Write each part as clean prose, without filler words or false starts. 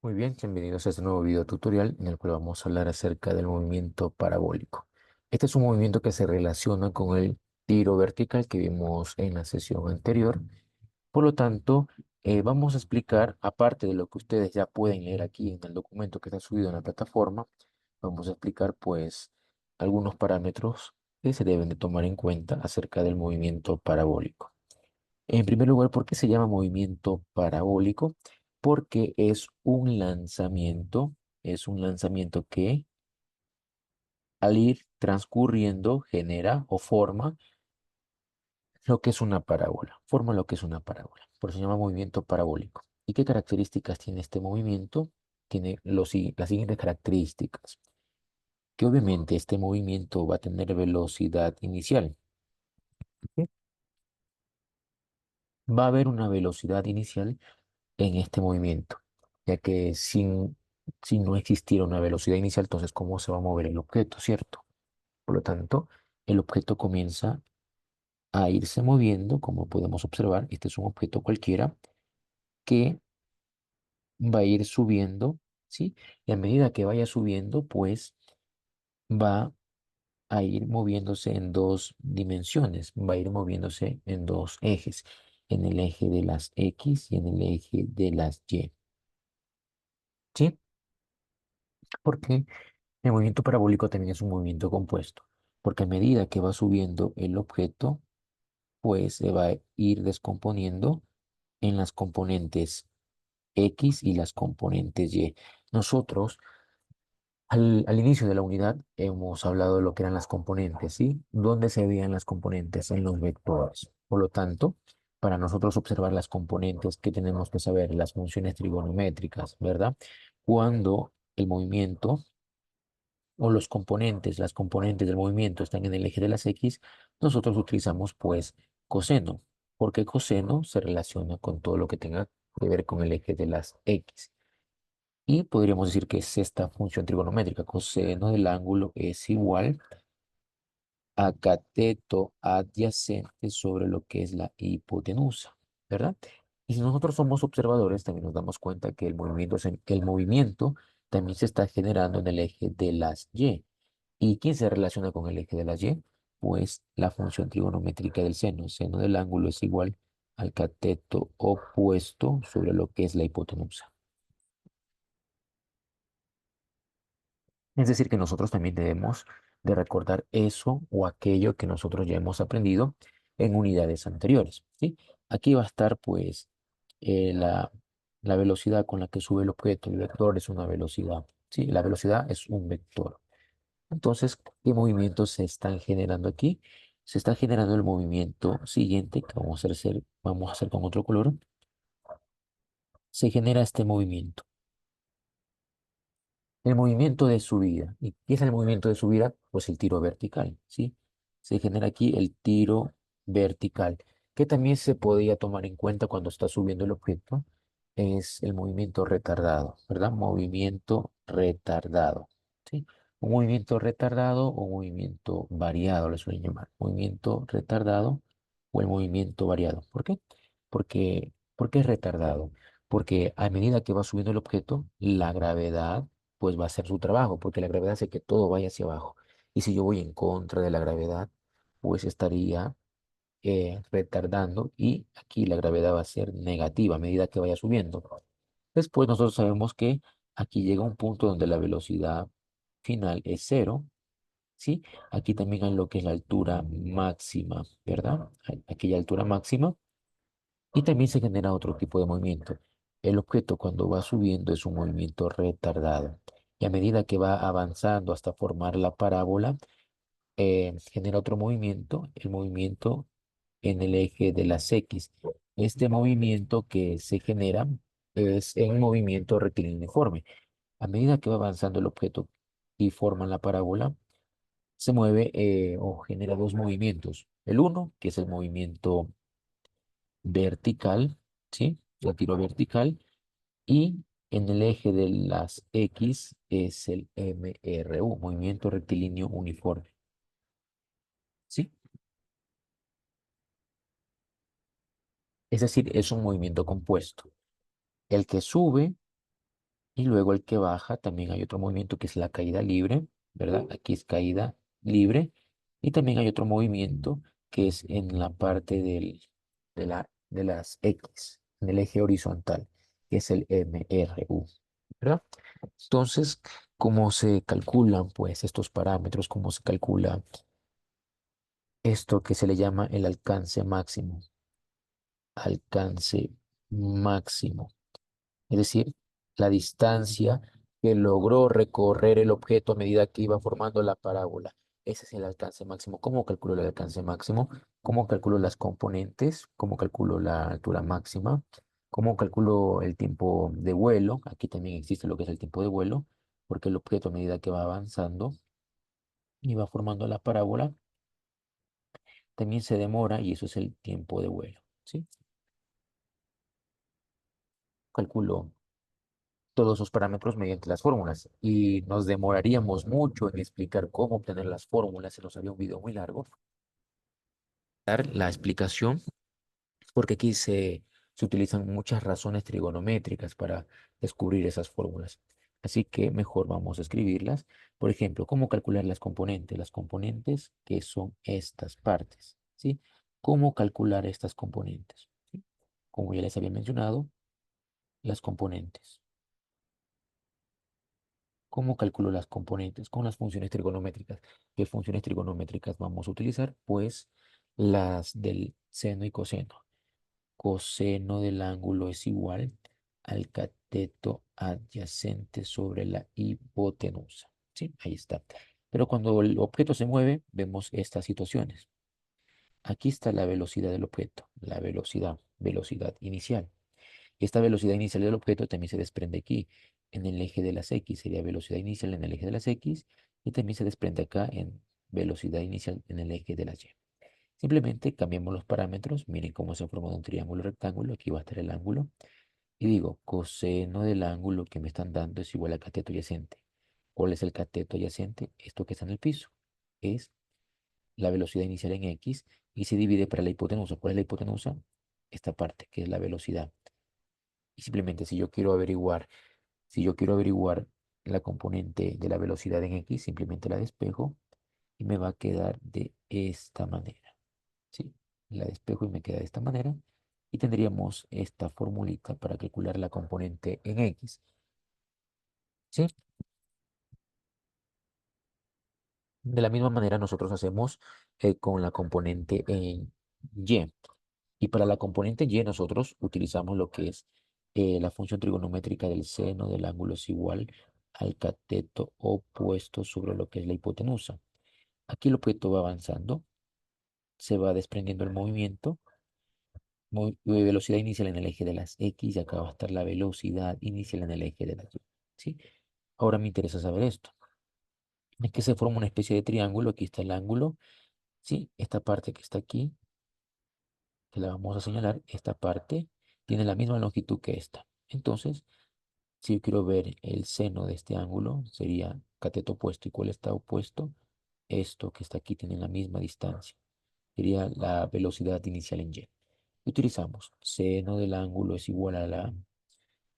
Muy bien, bienvenidos a este nuevo video tutorial en el cual vamos a hablar acerca del movimiento parabólico. Este es un movimiento que se relaciona con el tiro vertical que vimos en la sesión anterior. Por lo tanto, vamos a explicar, aparte de lo que ustedes ya pueden leer aquí en el documento que está subido en la plataforma, vamos a explicar pues algunos parámetros que se deben de tomar en cuenta acerca del movimiento parabólico. En primer lugar, ¿por qué se llama movimiento parabólico? Porque es un lanzamiento que al ir transcurriendo genera o forma lo que es una parábola, forma lo que es una parábola. Por eso se llama movimiento parabólico. ¿Y qué características tiene este movimiento? Tiene las siguientes características, que obviamente este movimiento va a tener velocidad inicial. ¿Sí? Va a haber una velocidad inicial en este movimiento, ya que si no existiera una velocidad inicial, entonces ¿cómo se va a mover el objeto, cierto? Por lo tanto, el objeto comienza a irse moviendo, como podemos observar, este es un objeto cualquiera que va a ir subiendo, ¿sí? Y a medida que vaya subiendo, pues va a ir moviéndose en dos dimensiones, va a ir moviéndose en dos ejes, en el eje de las X y en el eje de las Y, ¿sí? Porque el movimiento parabólico también es un movimiento compuesto, porque a medida que va subiendo el objeto, pues se va a ir descomponiendo en las componentes X y las componentes Y. Nosotros, al inicio de la unidad, hemos hablado de lo que eran las componentes, ¿sí? ¿Dónde se veían las componentes? En los vectores. Por lo tanto, para nosotros observar las componentes, ¿qué tenemos que saber? Las funciones trigonométricas, ¿verdad? Cuando el movimiento o las componentes del movimiento están en el eje de las X, nosotros utilizamos pues coseno, porque coseno se relaciona con todo lo que tenga que ver con el eje de las X. Y podríamos decir que es esta función trigonométrica, coseno del ángulo es igual a cateto adyacente sobre lo que es la hipotenusa, ¿verdad? Y si nosotros somos observadores, también nos damos cuenta que el movimiento también se está generando en el eje de las Y. ¿Y quién se relaciona con el eje de la Y? Pues la función trigonométrica del seno. Seno del ángulo es igual al cateto opuesto sobre lo que es la hipotenusa. Es decir, que nosotros también debemos de recordar eso o aquello que nosotros ya hemos aprendido en unidades anteriores, ¿sí? Aquí va a estar pues eh, la, la velocidad con la que sube el objeto. El vector es una velocidad, ¿sí? La velocidad es un vector. Entonces, ¿qué movimientos se están generando aquí? Se está generando el movimiento siguiente, que vamos a hacer con otro color. Se genera este movimiento, el movimiento de subida. ¿Y qué es el movimiento de subida? Pues el tiro vertical, ¿sí? Se genera aquí el tiro vertical, que también se podía tomar en cuenta cuando está subiendo el objeto. Es el movimiento retardado, ¿verdad? Movimiento retardado, ¿sí? Un movimiento retardado o movimiento variado, le suelen llamar. Movimiento retardado o el movimiento variado. ¿Por qué? ¿Por qué es retardado? Porque a medida que va subiendo el objeto, la gravedad pues va a hacer su trabajo, porque la gravedad hace que todo vaya hacia abajo. Y si yo voy en contra de la gravedad, pues estaría retardando y aquí la gravedad va a ser negativa a medida que vaya subiendo. Después nosotros sabemos que aquí llega un punto donde la velocidad final es cero, ¿sí? Aquí también hay lo que es la altura máxima, ¿verdad? Hay aquella altura máxima y también se genera otro tipo de movimiento. El objeto cuando va subiendo es un movimiento retardado. Y a medida que va avanzando hasta formar la parábola, genera otro movimiento, el movimiento en el eje de las X. Este movimiento que se genera es en un movimiento rectilíneo uniforme. A medida que va avanzando el objeto y forma la parábola, se mueve o genera dos movimientos. El uno, que es el movimiento vertical, ¿sí? El tiro vertical. Y en el eje de las X es el MRU, movimiento rectilíneo uniforme, ¿sí? Es decir, es un movimiento compuesto. El que sube Y luego el que baja, también hay otro movimiento que es la caída libre, ¿verdad? Aquí es caída libre. Y también hay otro movimiento que es en la parte de las X, en el eje horizontal, que es el MRU, ¿verdad? Entonces, ¿cómo se calculan pues estos parámetros? ¿Cómo se calcula esto que se le llama el alcance máximo? Alcance máximo. Es decir, la distancia que logró recorrer el objeto a medida que iba formando la parábola. Ese es el alcance máximo. ¿Cómo calculo el alcance máximo? ¿Cómo calculo las componentes? ¿Cómo calculo la altura máxima? ¿Cómo calculo el tiempo de vuelo? Aquí también existe lo que es el tiempo de vuelo, porque el objeto a medida que va avanzando y va formando la parábola, también se demora y eso es el tiempo de vuelo, ¿sí? Calculo todos esos parámetros mediante las fórmulas y nos demoraríamos mucho en explicar cómo obtener las fórmulas, se nos haría un video muy largo. Dar la explicación, porque aquí se utilizan muchas razones trigonométricas para descubrir esas fórmulas. Así que mejor vamos a escribirlas. Por ejemplo, ¿cómo calcular las componentes? Las componentes que son estas partes, ¿sí? ¿Cómo calcular estas componentes? ¿Sí? Como ya les había mencionado, las componentes. ¿Cómo calculo las componentes? Con las funciones trigonométricas. ¿Qué funciones trigonométricas vamos a utilizar? Pues las del seno y coseno. Coseno del ángulo es igual al cateto adyacente sobre la hipotenusa. Sí, ahí está. Pero cuando el objeto se mueve, vemos estas situaciones. Aquí está la velocidad del objeto, la velocidad inicial. Esta velocidad inicial del objeto también se desprende aquí en el eje de las X, sería velocidad inicial en el eje de las X y también se desprende acá en velocidad inicial en el eje de las Y. Simplemente cambiamos los parámetros, miren cómo se ha formado un triángulo rectángulo, aquí va a estar el ángulo y digo coseno del ángulo que me están dando es igual a cateto adyacente. ¿Cuál es el cateto adyacente? Esto que está en el piso. Es la velocidad inicial en X y se divide para la hipotenusa. ¿Cuál es la hipotenusa? Esta parte, que es la velocidad. Y simplemente si yo quiero averiguar la componente de la velocidad en X, simplemente la despejo y me va a quedar de esta manera. ¿Sí? La despejo y me queda de esta manera. Y tendríamos esta formulita para calcular la componente en X. ¿Sí? De la misma manera nosotros hacemos con la componente en Y. Y para la componente Y nosotros utilizamos lo que es la función trigonométrica del seno del ángulo es igual al cateto opuesto sobre lo que es la hipotenusa. Aquí el objeto va avanzando, se va desprendiendo el movimiento, velocidad inicial en el eje de las X y acá va a estar la velocidad inicial en el eje de las Y. ¿Sí? Ahora me interesa saber esto. Es que se forma una especie de triángulo, aquí está el ángulo, ¿sí? Esta parte que está aquí, que la vamos a señalar, esta parte tiene la misma longitud que esta. Entonces, si yo quiero ver el seno de este ángulo, sería cateto opuesto. ¿Y cuál está opuesto? Esto que está aquí tiene la misma distancia. Sería la velocidad inicial en Y. Utilizamos seno del ángulo es igual a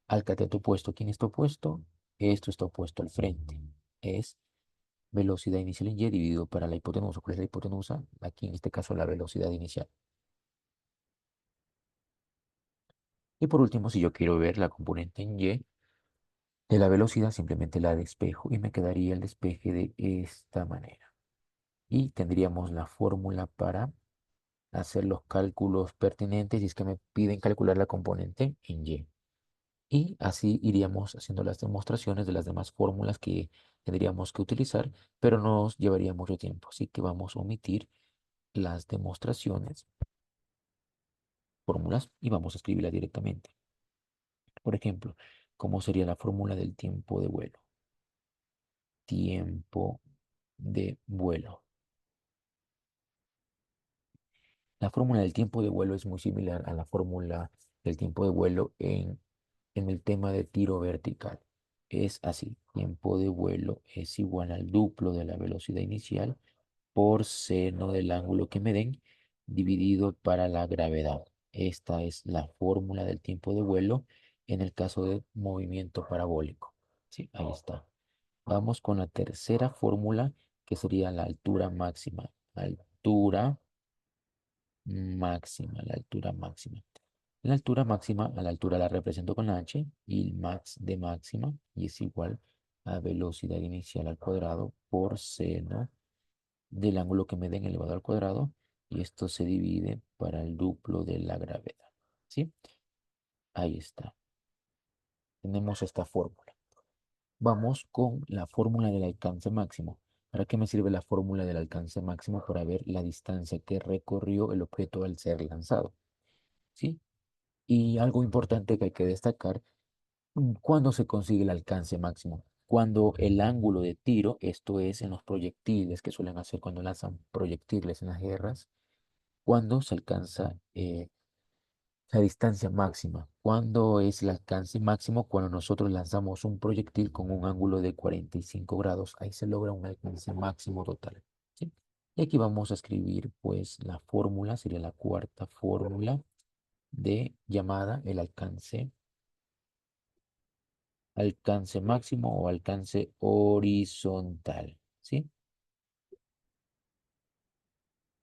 al cateto opuesto. ¿Quién está opuesto? Esto está opuesto al frente. Es velocidad inicial en Y dividido para la hipotenusa. ¿Cuál es la hipotenusa? Aquí en este caso la velocidad inicial. Y por último, si yo quiero ver la componente en Y de la velocidad, simplemente la despejo y me quedaría el despeje de esta manera. Y tendríamos la fórmula para hacer los cálculos pertinentes si es que me piden calcular la componente en Y. Y así iríamos haciendo las demostraciones de las demás fórmulas que tendríamos que utilizar, pero nos llevaría mucho tiempo. Así que vamos a omitir las demostraciones, fórmulas, y vamos a escribirlas directamente. Por ejemplo, ¿cómo sería la fórmula del tiempo de vuelo? Tiempo de vuelo. La fórmula del tiempo de vuelo es muy similar a la fórmula del tiempo de vuelo en el tema de tiro vertical. Es así, tiempo de vuelo es igual al duplo de la velocidad inicial por seno del ángulo que me den dividido para la gravedad. Esta es la fórmula del tiempo de vuelo en el caso de movimiento parabólico. Sí, ahí está. Vamos con la tercera fórmula, que sería la altura máxima. Altura máxima, la altura máxima. La altura máxima, a la altura la represento con h y el max de máxima y es igual a velocidad inicial al cuadrado por seno del ángulo que me den elevado al cuadrado y esto se divide para el duplo de la gravedad. ¿Sí? Ahí está. Tenemos esta fórmula. Vamos con la fórmula del alcance máximo. ¿Para qué me sirve la fórmula del alcance máximo? Para ver la distancia que recorrió el objeto al ser lanzado. ¿Sí? Y algo importante que hay que destacar, ¿cuándo se consigue el alcance máximo? Cuando el ángulo de tiro, esto es en los proyectiles que suelen hacer cuando lanzan proyectiles en las guerras, cuando se alcanza la distancia máxima. ¿Cuándo es el alcance máximo? Cuando nosotros lanzamos un proyectil con un ángulo de 45 grados. Ahí se logra un alcance máximo total. ¿Sí? Y aquí vamos a escribir pues la fórmula, sería la cuarta fórmula de llamada el alcance máximo o alcance horizontal. ¿Sí?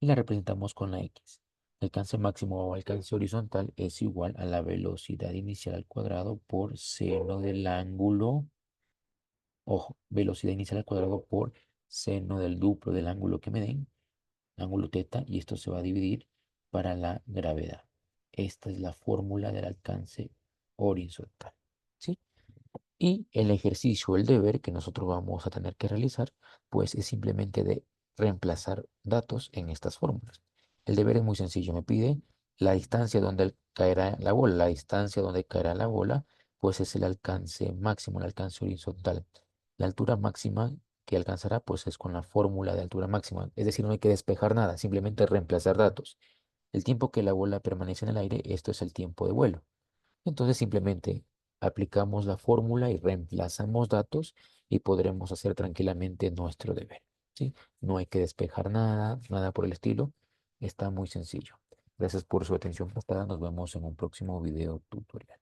Y la representamos con la X. Alcance máximo o alcance horizontal es igual a la velocidad inicial al cuadrado por seno del ángulo, ojo, velocidad inicial al cuadrado por seno del duplo del ángulo que me den, ángulo teta, y esto se va a dividir para la gravedad. Esta es la fórmula del alcance horizontal. ¿Sí? Y el ejercicio, el deber que nosotros vamos a tener que realizar, pues es simplemente de reemplazar datos en estas fórmulas. El deber es muy sencillo, me pide la distancia donde caerá la bola. La distancia donde caerá la bola, pues es el alcance máximo, el alcance horizontal. La altura máxima que alcanzará, pues es con la fórmula de altura máxima. Es decir, no hay que despejar nada, simplemente reemplazar datos. El tiempo que la bola permanece en el aire, esto es el tiempo de vuelo. Entonces simplemente aplicamos la fórmula y reemplazamos datos y podremos hacer tranquilamente nuestro deber. ¿Sí? No hay que despejar nada, nada por el estilo. Está muy sencillo. Gracias por su atención prestada. Nos vemos en un próximo video tutorial.